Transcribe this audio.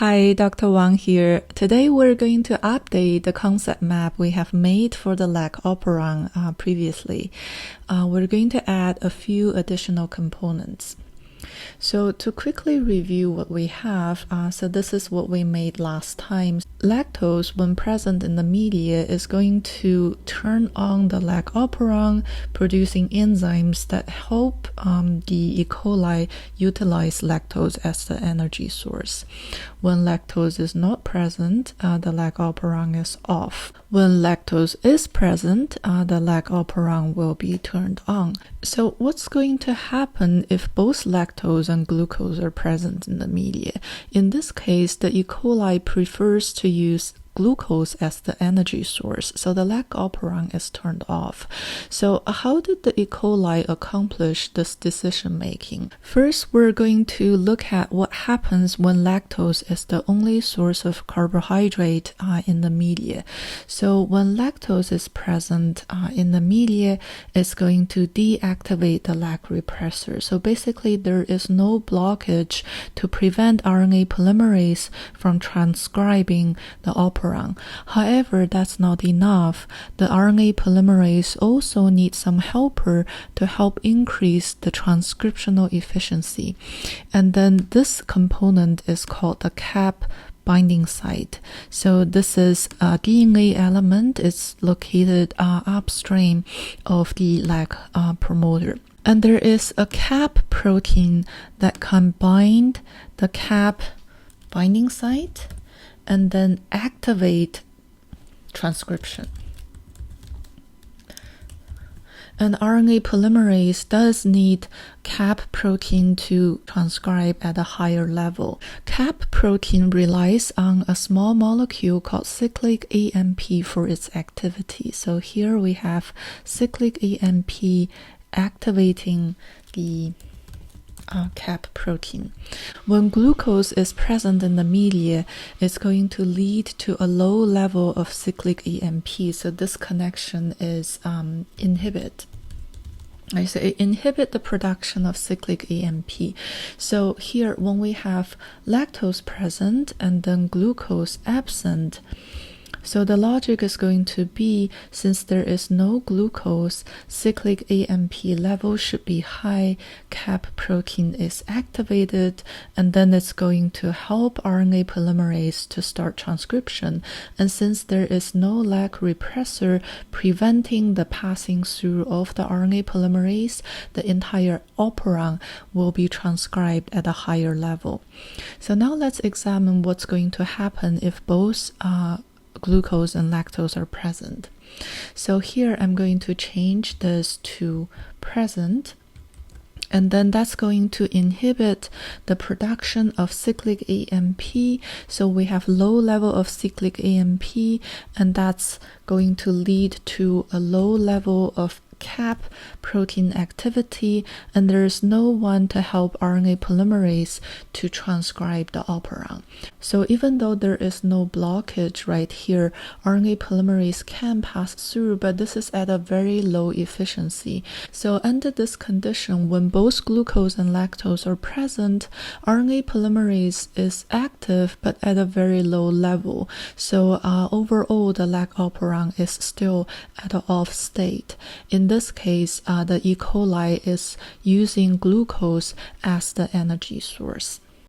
Hi, Dr. Wang here. Today we're going to update the concept map we have made for the lag operon previously. We're going to add a few additional components. So to quickly review what we have, so this is what we made last time. Lactose, when present in the media, is going to turn on the lag operon, producing enzymes that help the E. coli utilize lactose as the energy source. When lactose is not present, the lag operon is off. When lactose is present, the lag operon will be turned on. So what's going to happen if both lactose and glucose are present in the media? In this case, the E. coli prefers to use glucose as the energy source, so the lag operon is turned off. So how did the E. coli accomplish this decision making? First, we're going to look at what happens when lactose is the only source of carbohydrate in the media. So when lactose is present in the media, it's going to deactivate the lag repressor. So basically there is no blockage to prevent RNA polymerase from transcribing the operon. However, that's not enough. The RNA polymerase also needs some helper to help increase the transcriptional efficiency. And then this component is called the cap binding site. So this is a DNA element. It's located upstream of the lag promoter. And there is a cap protein that can bind the cap binding site and then activate transcription. And RNA polymerase does need cap protein to transcribe at a higher level. Cap protein relies on a small molecule called cyclic AMP for its activity. So here we have cyclic AMP activating the cap protein. When glucose is present in the media, it's going to lead to a low level of cyclic AMP. So this connection is inhibit the production of cyclic AMP. So here, when we have lactose present and then glucose absent, so the logic is going to be, since there is no glucose, cyclic AMP level should be high, cap protein is activated, and then it's going to help RNA polymerase to start transcription. And since there is no lag repressor preventing the passing through of the RNA polymerase, the entire operon will be transcribed at a higher level. So now let's examine what's going to happen if both glucose and lactose are present. So here I'm going to change this to present, and then that's going to inhibit the production of cyclic AMP. So we have low level of cyclic AMP, and that's going to lead to a low level of cap protein activity, and there is no one to help RNA polymerase to transcribe the operon. So even though there is no blockage right here, RNA polymerase can pass through, but this is at a very low efficiency. So under this condition, when both glucose and lactose are present, RNA polymerase is active but at a very low level. So overall, the lag operon is still at an off state. In this case, the E. coli is using glucose as the energy source.